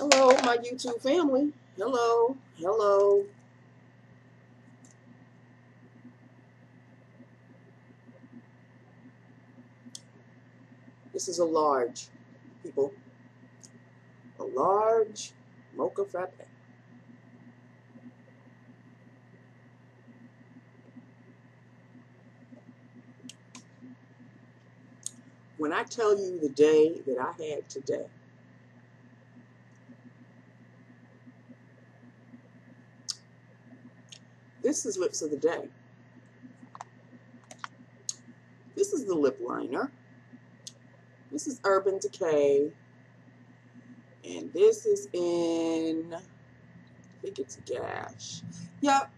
Hello, my YouTube family. Hello, hello. This is a large, people. A large mocha frappe. When I tell you the day that I had today, this is Lips of the Day. This is the lip liner. This is Urban Decay. And this is in, I think it's Gash. Yep.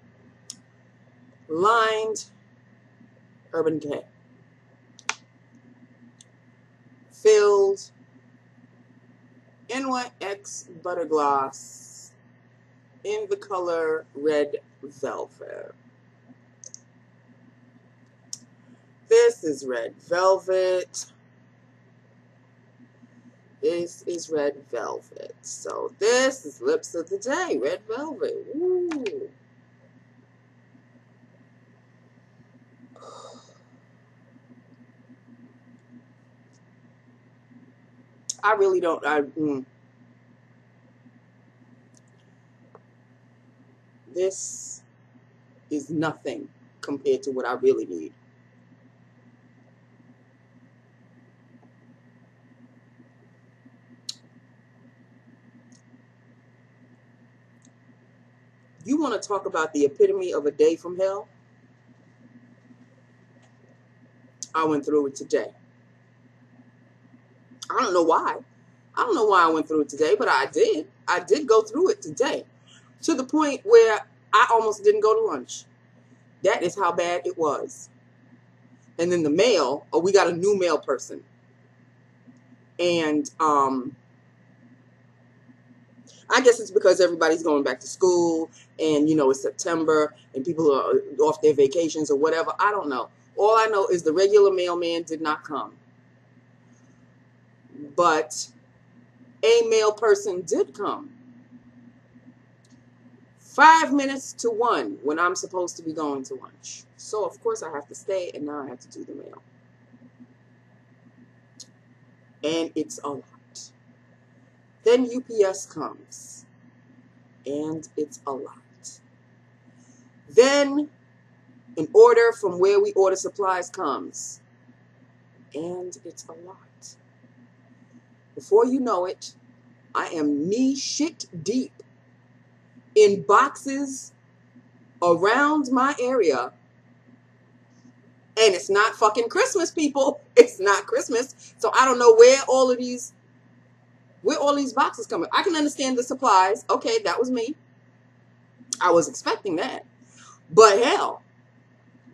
Lined Urban Decay. Filled NYX Butter Gloss in the color Red Velvet. This is Red Velvet. This is Red Velvet. So this is Lips of the Day, Red Velvet. Ooh. I really don't. This is nothing compared to what I really need. You want to talk about the epitome of a day from hell? I went through it today. I don't know why. I don't know why I went through it today, but I did. I did go through it today. To the point where I almost didn't go to lunch. That is how bad it was. And then the mail, we got a new mail person. And I guess it's because everybody's going back to school and, you know, it's September and people are off their vacations or whatever. I don't know. All I know is the regular mailman did not come. But a mail person did come. 5 minutes to 1 when I'm supposed to be going to lunch. So, of course, I have to stay, and now I have to do the mail. And it's a lot. Then UPS comes, and it's a lot. Then an order from where we order supplies comes, and it's a lot. Before you know it, I am knee shit deep in boxes around my area. And it's not fucking Christmas, people. It's not Christmas. So I don't know where all these boxes coming. I can understand the supplies. Okay, that was me. I was expecting that. But hell,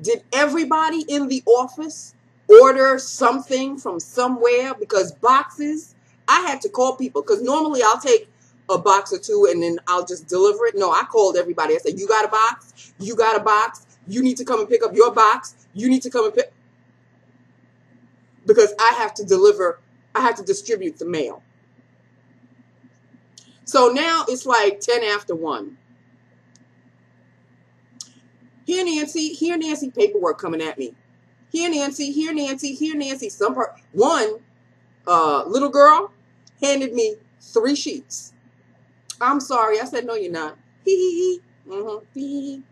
did everybody in the office order something from somewhere? Because boxes, I had to call people. Because normally I'll take a box or two and then I'll just deliver it. No, I called everybody. I said, you got a box? You got a box? You need to come and pick up your box. You need to come and pick. Because I have to deliver, I have to distribute the mail. So now it's like 10 after 1. Here, Nancy, paperwork coming at me. Here, Nancy, here, Nancy, here, Nancy. One little girl handed me 3 sheets. I'm sorry. I said, no, you're not. Hee hee hee. Mm-hmm. Hee hee.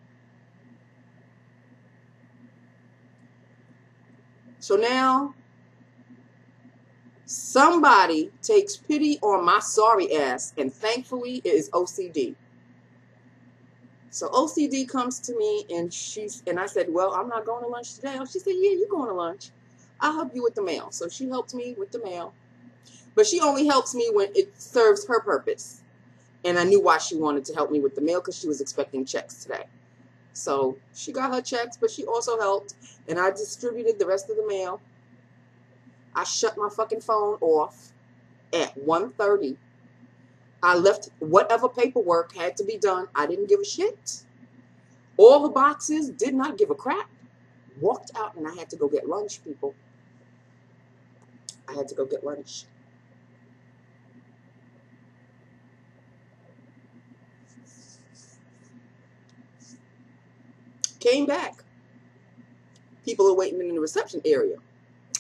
So now somebody takes pity on my sorry ass, and thankfully it is OCD. So OCD comes to me, and I said, well, I'm not going to lunch today. Oh, she said, yeah, you're going to lunch. I'll help you with the mail. So she helped me with the mail. But she only helps me when it serves her purpose. And I knew why she wanted to help me with the mail, because she was expecting checks today. So she got her checks, but she also helped. And I distributed the rest of the mail. I shut my fucking phone off at 1:30. I left whatever paperwork had to be done. I didn't give a shit. All the boxes did not give a crap. Walked out, and I had to go get lunch, people. I had to go get lunch. Came back. People are waiting in the reception area.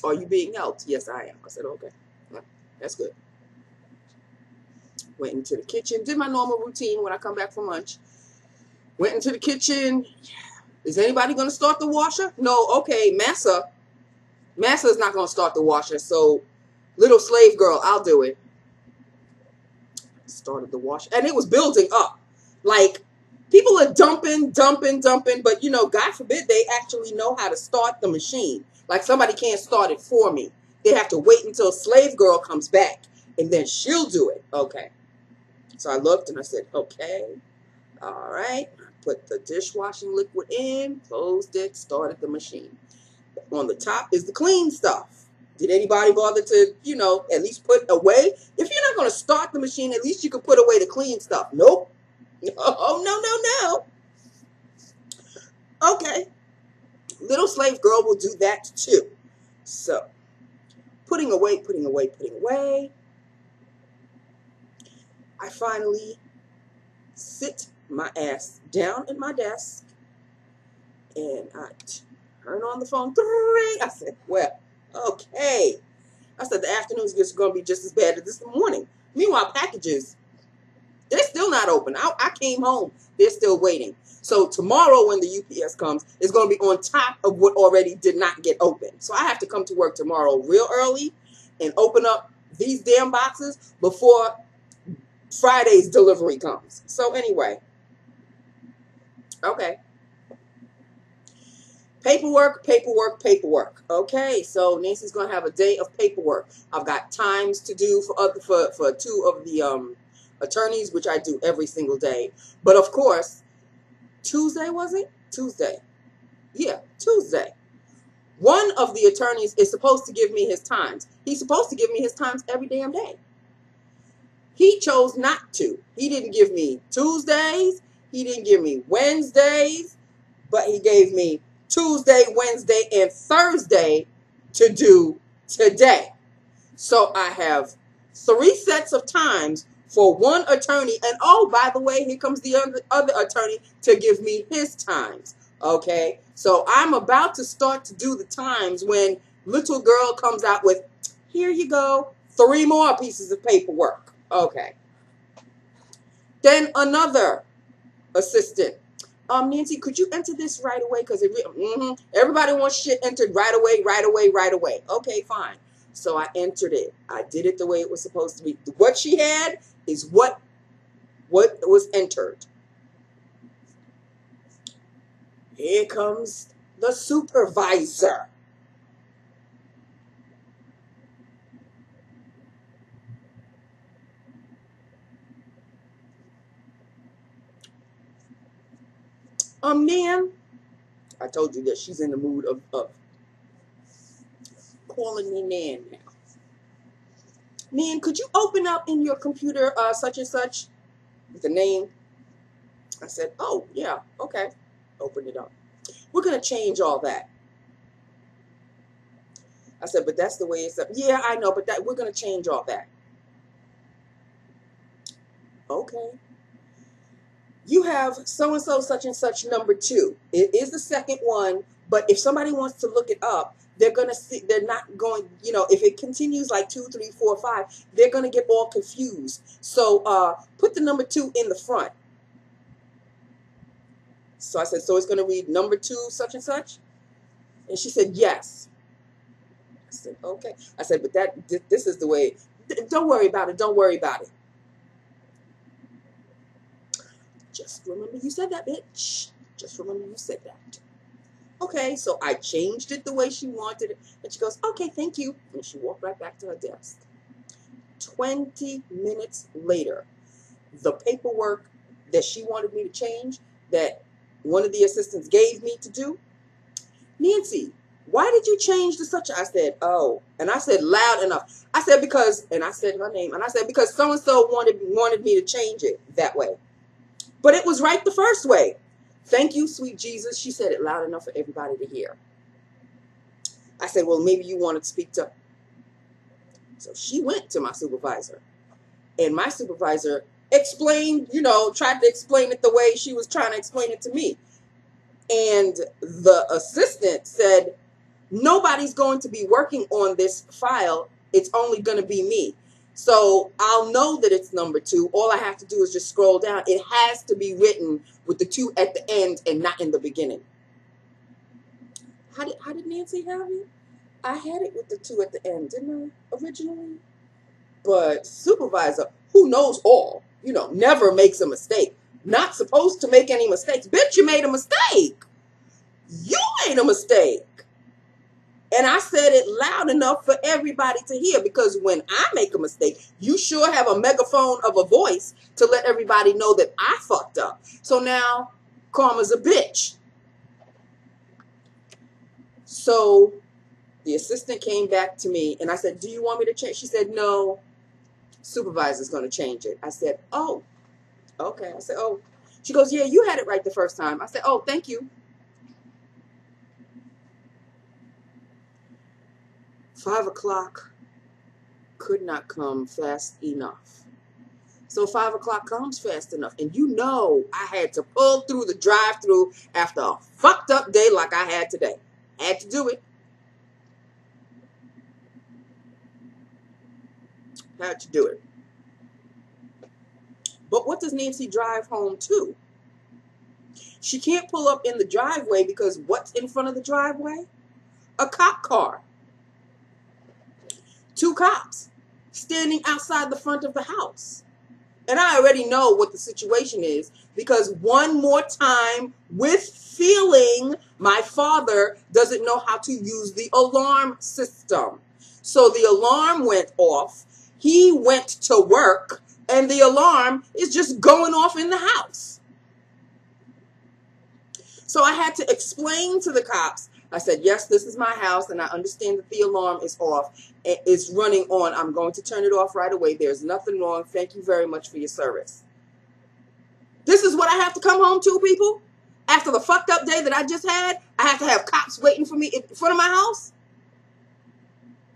Are you being helped? Yes, I am. I said, okay. Yeah, that's good. Went into the kitchen. Did my normal routine when I come back from lunch. Went into the kitchen. Is anybody going to start the washer? No. Okay, Massa is not going to start the washer. So, little slave girl, I'll do it. Started the washer. And it was building up. Like, people are dumping. But, you know, God forbid they actually know how to start the machine. Like, somebody can't start it for me. They have to wait until slave girl comes back. And then she'll do it. Okay. So I looked and I said, okay. All right. Put the dishwashing liquid in. Closed it. Started the machine. On the top is the clean stuff. Did anybody bother to, you know, at least put away? If you're not going to start the machine, at least you can put away the clean stuff. Nope. Oh, no. Okay. Little slave girl will do that too. So, putting away. I finally sit my ass down at my desk and I turn on the phone. I said, well, okay. I said the afternoon's just going to be just as bad as this morning. Meanwhile, packages, they're still not open. I came home. They're still waiting. So tomorrow when the UPS comes, it's going to be on top of what already did not get open. So I have to come to work tomorrow real early and open up these damn boxes before Friday's delivery comes. So anyway. Okay. Paperwork. Okay, so Nancy's going to have a day of paperwork. I've got times to do for two of the attorneys, which I do every single day. But of course, Tuesday, was it? Tuesday. Yeah, Tuesday. One of the attorneys is supposed to give me his times. He's supposed to give me his times every damn day. He chose not to. He didn't give me Tuesdays. He didn't give me Wednesdays. But he gave me Tuesday, Wednesday, and Thursday to do today. So I have 3 sets of times for one attorney. And oh, by the way, here comes the other attorney to give me his times. Okay, so I'm about to start to do the times when little girl comes out with, here you go, 3 more pieces of paperwork. Okay. Then another assistant. Nancy, could you enter this right away? Because everybody wants shit entered right away. Okay, fine. So I entered it. I did it the way it was supposed to be. What she had is what was entered. Here comes the supervisor. Nan, I told you that she's in the mood of calling me Nan now. Nan, could you open up in your computer such and such with the name? I said, oh, yeah, okay. Open it up. We're going to change all that. I said, but that's the way it's up. Yeah, I know, but we're going to change all that. Okay. You have so-and-so, such and such number 2. It is the second one, but if somebody wants to look it up, they're going to see, they're not going, you know, if it continues like 2, 3, 4, 5, they're going to get all confused. So put the number 2 in the front. So I said, so it's going to read number 2, such and such? And she said, yes. I said, okay. I said, but this is the way. Don't worry about it. Don't worry about it. Just remember you said that, bitch. Just remember you said that. Okay, so I changed it the way she wanted it. And she goes, okay, thank you. And she walked right back to her desk. 20 minutes later, the paperwork that she wanted me to change, that one of the assistants gave me to do, Nancy, why did you change the such? I said, oh. And I said loud enough. I said, because, and I said her name, and I said, because so-and-so wanted me to change it that way. But it was right the first way. Thank you, sweet Jesus. She said it loud enough for everybody to hear. I said, well, maybe you want to speak to. So she went to my supervisor. And my supervisor explained, you know, tried to explain it the way she was trying to explain it to me. And the assistant said, nobody's going to be working on this file. It's only going to be me. So I'll know that it's number 2. All I have to do is just scroll down. It has to be written with the 2 at the end and not in the beginning. How did Nancy have it? I had it with the 2 at the end, didn't I, originally? But supervisor, who knows all, you know, never makes a mistake. Not supposed to make any mistakes. Bitch, you made a mistake. You made a mistake. And I said it loud enough for everybody to hear, because when I make a mistake, you sure have a megaphone of a voice to let everybody know that I fucked up. So now, karma's a bitch. So the assistant came back to me and I said, do you want me to change? She said, no, supervisor's going to change it. I said, oh, okay. I said, oh. She goes, yeah, you had it right the first time. I said, oh, thank you. 5 o'clock could not come fast enough. So 5 o'clock comes fast enough. And you know I had to pull through the drive-thru after a fucked up day like I had today. Had to do it. Had to do it. But what does Nancy drive home to? She can't pull up in the driveway because what's in front of the driveway? A cop car. 2 cops standing outside the front of the house. And I already know what the situation is, because one more time with feeling, my father doesn't know how to use the alarm system. So the alarm went off. He went to work and the alarm is just going off in the house. So I had to explain to the cops. I said, yes, this is my house, and I understand that the alarm is off. It's running on. I'm going to turn it off right away. There's nothing wrong. Thank you very much for your service. This is what I have to come home to, people? After the fucked up day that I just had, I have to have cops waiting for me in front of my house?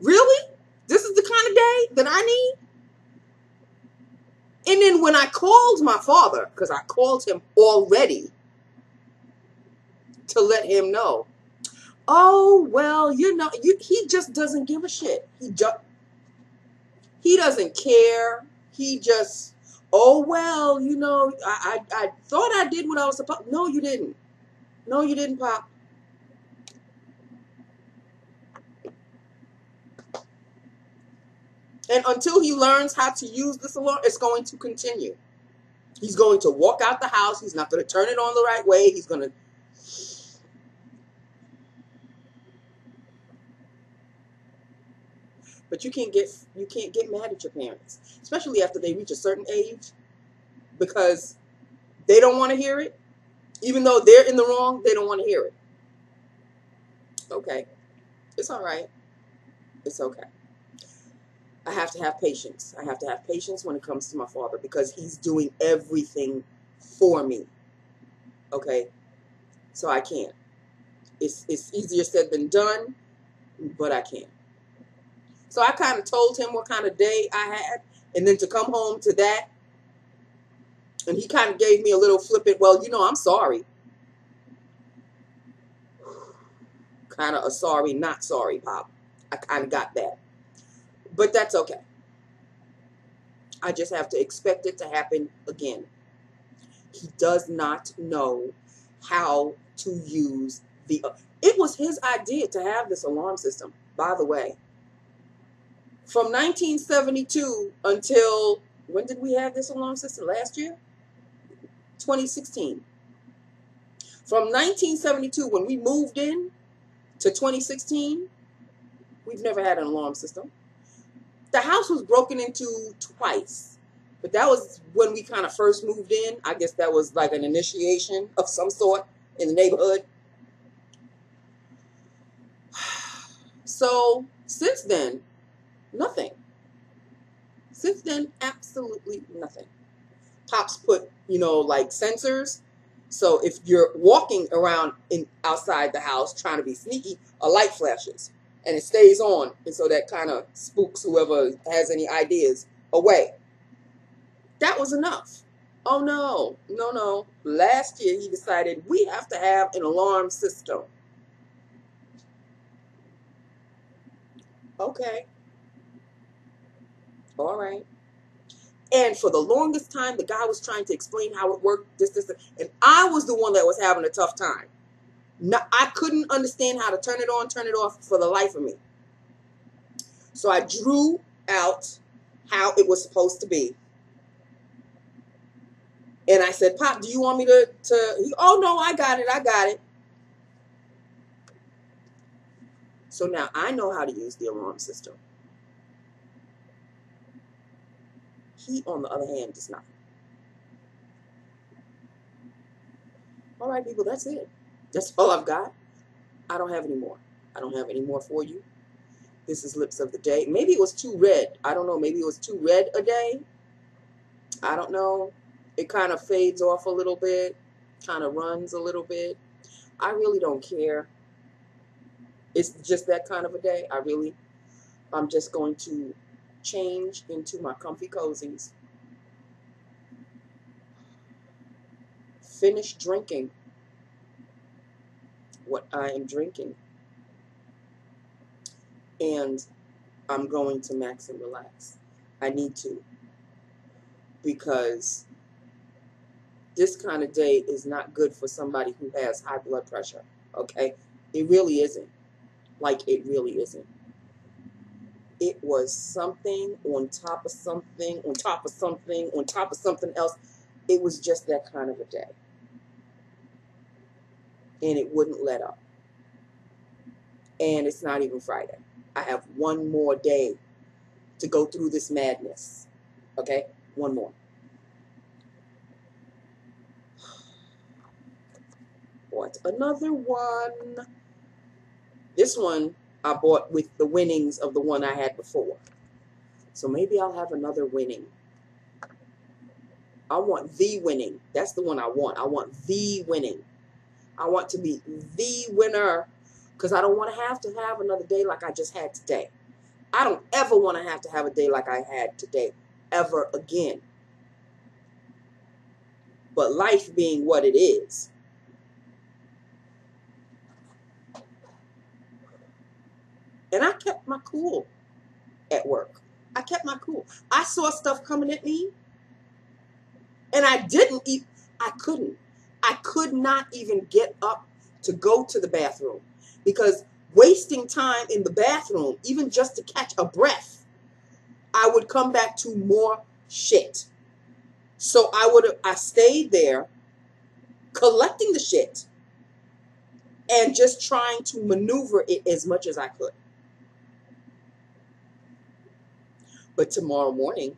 Really? This is the kind of day that I need? And then when I called my father, because I called him already to let him know, oh, well, you know, he just doesn't give a shit. He doesn't care. He just, oh, well, you know, I thought I did what I was supposed to. No, you didn't. No, you didn't, Pop. And until he learns how to use this alarm, it's going to continue. He's going to walk out the house. He's not going to turn it on the right way. He's going to... But you can't get mad at your parents, especially after they reach a certain age, because they don't want to hear it. Even though they're in the wrong, they don't want to hear it. Okay. It's all right. It's okay. I have to have patience. I have to have patience when it comes to my father, because he's doing everything for me. Okay? So I can't. It's easier said than done, but I can't. So I kind of told him what kind of day I had, and then to come home to that, and he kind of gave me a little flippant, well, you know, I'm sorry. Kind of a sorry, not sorry, Pop. I kind of got that. But that's okay. I just have to expect it to happen again. He does not know how to use the... It was his idea to have this alarm system, by the way. From 1972 until... When did we have this alarm system? Last year? 2016. From 1972, when we moved in, to 2016, we've never had an alarm system. The house was broken into twice, but that was when we kind of first moved in. I guess that was like an initiation of some sort in the neighborhood. So since then, nothing. Since then, absolutely nothing. Pops put, you know, like sensors. So if you're walking around outside the house trying to be sneaky, a light flashes and it stays on. And so that kind of spooks whoever has any ideas away. That was enough. Oh no, no, no. Last year he decided we have to have an alarm system. Okay. All right. And for the longest time, the guy was trying to explain how it worked, this, and I was the one that was having a tough time. No, I couldn't understand how to turn it on, turn it off for the life of me. So I drew out how it was supposed to be. And I said, Pop, do you want me to oh no, I got it, I got it. So now I know how to use the alarm system. He, on the other hand, does not. All right, people, that's it. That's all I've got. I don't have any more. I don't have any more for you. This is Lips of the Day. Maybe it was too red. I don't know. Maybe it was too red a day. I don't know. It kind of fades off a little bit. Kind of runs a little bit. I really don't care. It's just that kind of a day. I'm just going to change into my comfy cozies. Finish drinking what I am drinking. And I'm going to max and relax. I need to. Because this kind of day is not good for somebody who has high blood pressure. Okay? It really isn't. Like, it really isn't. It was something on top of something, on top of something, on top of something else. It was just that kind of a day. And it wouldn't let up. And it's not even Friday. I have one more day to go through this madness. Okay? One more. What? Another one. This one I bought with the winnings of the one I had before. So maybe I'll have another winning. I want the winning. That's the one I want. I want the winning. I want to be the winner because I don't want to have another day like I just had today. I don't ever want to have a day like I had today ever again. But life being what it is, and I kept my cool at work. I kept my cool. I saw stuff coming at me, and I didn't eat. I couldn't. I could not even get up to go to the bathroom because wasting time in the bathroom, even just to catch a breath, I would come back to more shit. So I stayed there collecting the shit and just trying to maneuver it as much as I could. But tomorrow morning,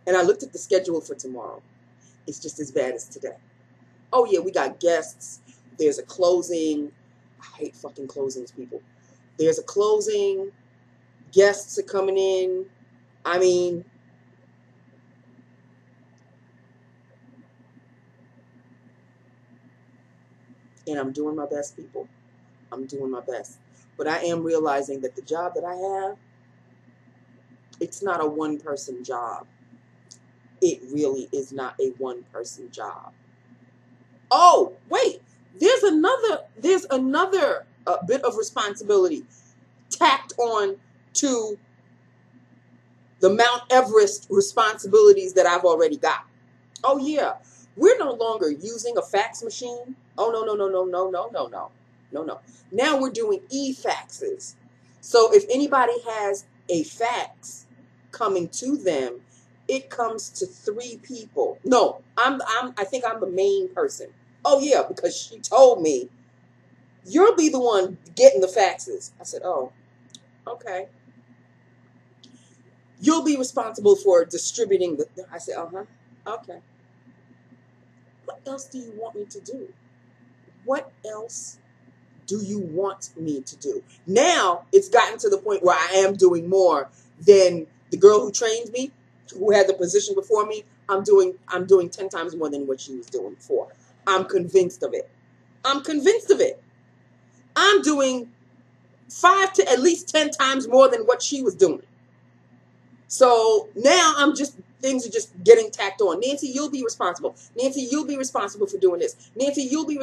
and I looked at the schedule for tomorrow, it's just as bad as today. Oh yeah, we got guests. There's a closing. I hate fucking closings, people. There's a closing. Guests are coming in. I mean, and I'm doing my best, people. I'm doing my best. But I am realizing that the job that I have, it's not a one-person job. It really is not a one-person job. Oh, wait. There's another bit of responsibility tacked on to the Mount Everest responsibilities that I've already got. Oh, yeah. We're no longer using a fax machine. Oh, no, no, no, no, no, no, no, no. No, no. Now we're doing e-faxes. So if anybody has a fax coming to them, it comes to 3 people. No, I think I'm the main person. Oh, yeah, because she told me, you'll be the one getting the faxes. I said, oh, okay. You'll be responsible for distributing the... I said, uh-huh, okay. What else do you want me to do? What else do you want me to do? Now, it's gotten to the point where I am doing more than the girl who trained me, who had the position before me. I'm doing 10 times more than what she was doing before. I'm convinced of it. I'm convinced of it. I'm doing 5 to at least 10 times more than what she was doing. So now I'm just Things are just getting tacked on. Nancy, you'll be responsible. Nancy, you'll be responsible for doing this. Nancy, you'll be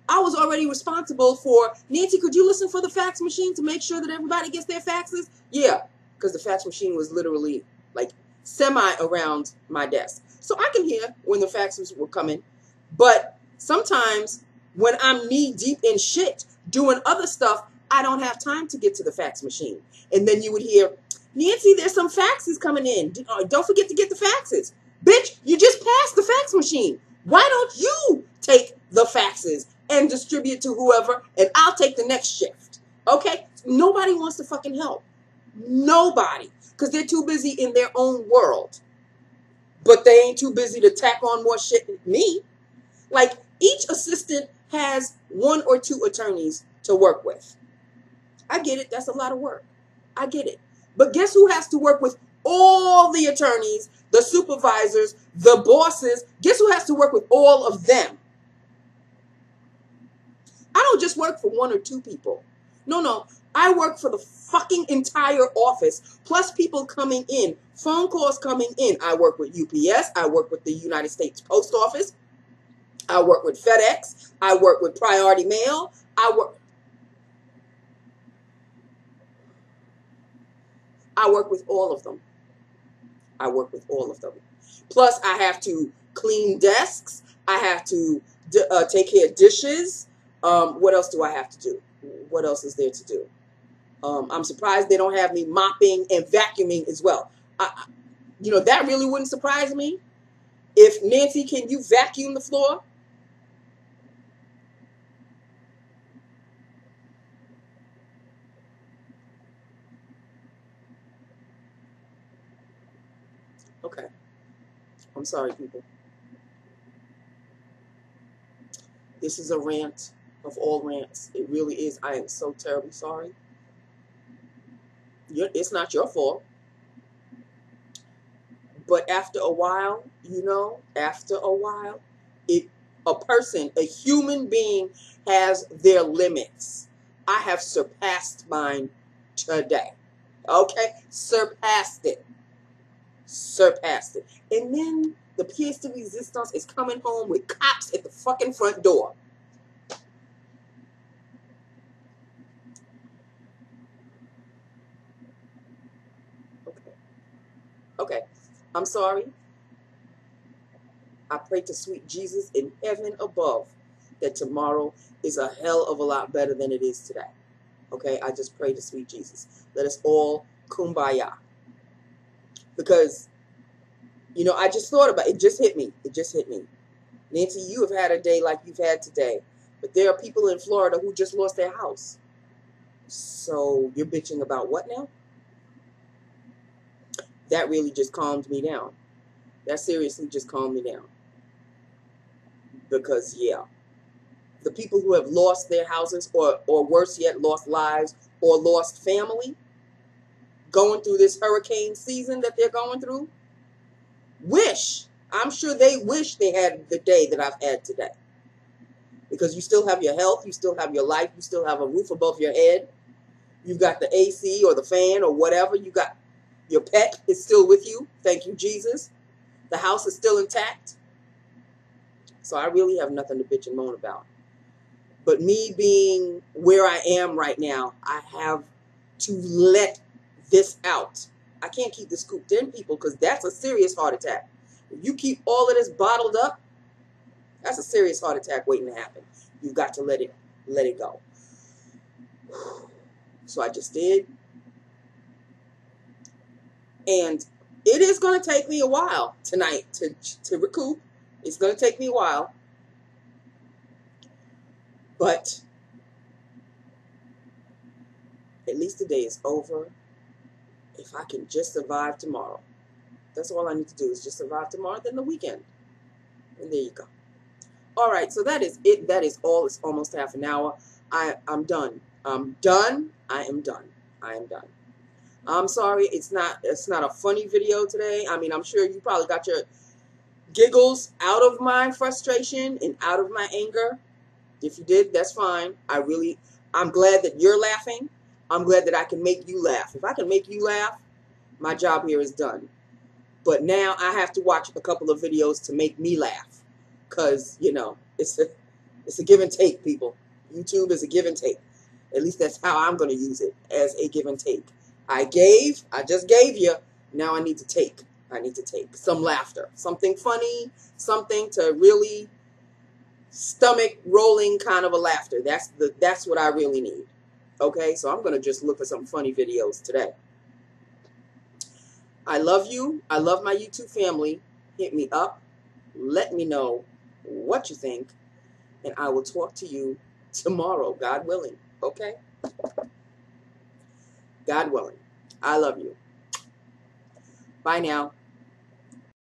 I was already responsible for, Nancy, could you listen for the fax machine to make sure that everybody gets their faxes? Yeah, because the fax machine was literally like semi around my desk. So I can hear when the faxes were coming. But sometimes when I'm knee deep in shit doing other stuff, I don't have time to get to the fax machine. And then you would hear, Nancy, there's some faxes coming in. Don't forget to get the faxes. Bitch, you just passed the fax machine. Why don't you take the faxes and distribute to whoever, and I'll take the next shift? Okay? Nobody wants to fucking help. Nobody. Because they're too busy in their own world. But they ain't too busy to tack on more shit than me. Like, each assistant has 1 or 2 attorneys to work with. I get it. That's a lot of work. I get it. But guess who has to work with all the attorneys, the supervisors, the bosses? Guess who has to work with all of them? I don't just work for 1 or 2 people. No. I work for the fucking entire office, plus people coming in, phone calls coming in. I work with UPS. I work with the United States Post Office. I work with FedEx. I work with Priority Mail. I work with all of them. I work with all of them. Plus, I have to clean desks. I have to take care of dishes. What else do I have to do? What else is there to do? I'm surprised they don't have me mopping and vacuuming as well. You know, that really wouldn't surprise me. If Nancy, can you vacuum the floor? Okay. I'm sorry, people. This is a rant of all rants. It really is. I am so terribly sorry. It's not your fault. But after a while, you know, after a while, a human being has their limits. I have surpassed mine today. Okay? Surpassed it. Surpassed it. And then the pièce de resistance is coming home with cops at the fucking front door. Okay. I'm sorry. I pray to sweet Jesus in heaven above that tomorrow is a hell of a lot better than it is today. Okay? I just pray to sweet Jesus. Let us all kumbaya. Because, you know, I just thought about it. It just hit me. It just hit me. Nancy, you have had a day like you've had today. But there are people in Florida who just lost their house. So you're bitching about what now? That really just calmed me down. That seriously just calmed me down. Because, yeah, the people who have lost their houses or worse yet, lost lives or lost family going through this hurricane season that they're going through, I'm sure they wish they had the day that I've had today. Because you still have your health, you still have your life, you still have a roof above your head. You've got the AC or the fan or whatever. You got your pet is still with you. Thank you, Jesus. The house is still intact. So I really have nothing to bitch and moan about. But me being where I am right now, I have to let this out. I can't keep this cooped in, people, because that's a serious heart attack. If you keep all of this bottled up, that's a serious heart attack waiting to happen. You've got to let it go. So I just did. And it is going to take me a while tonight to recoup. It's going to take me a while. But at least the day is over. If I can just survive tomorrow. That's all I need to do is just survive tomorrow, then the weekend. And there you go. All right, so that is it. That is all. It's almost half an hour. I'm done. I'm done. I am done. I am done. I'm sorry. It's not a funny video today. I mean, I'm sure you probably got your giggles out of my frustration and out of my anger. If you did, that's fine. I'm glad that you're laughing. I'm glad that I can make you laugh. If I can make you laugh, my job here is done. But now I have to watch a couple of videos to make me laugh, because, you know, it's a give and take, people. YouTube is a give and take. At least that's how I'm going to use it, as a give and take. I just gave you, now I need to take. I need to take some laughter, something funny, something to really stomach rolling kind of a laughter. That's what I really need. Okay, so I'm going to just look for some funny videos today. I love you. I love my YouTube family. Hit me up. Let me know what you think. And I will talk to you tomorrow, God willing. Okay? God willing. I love you. Bye now.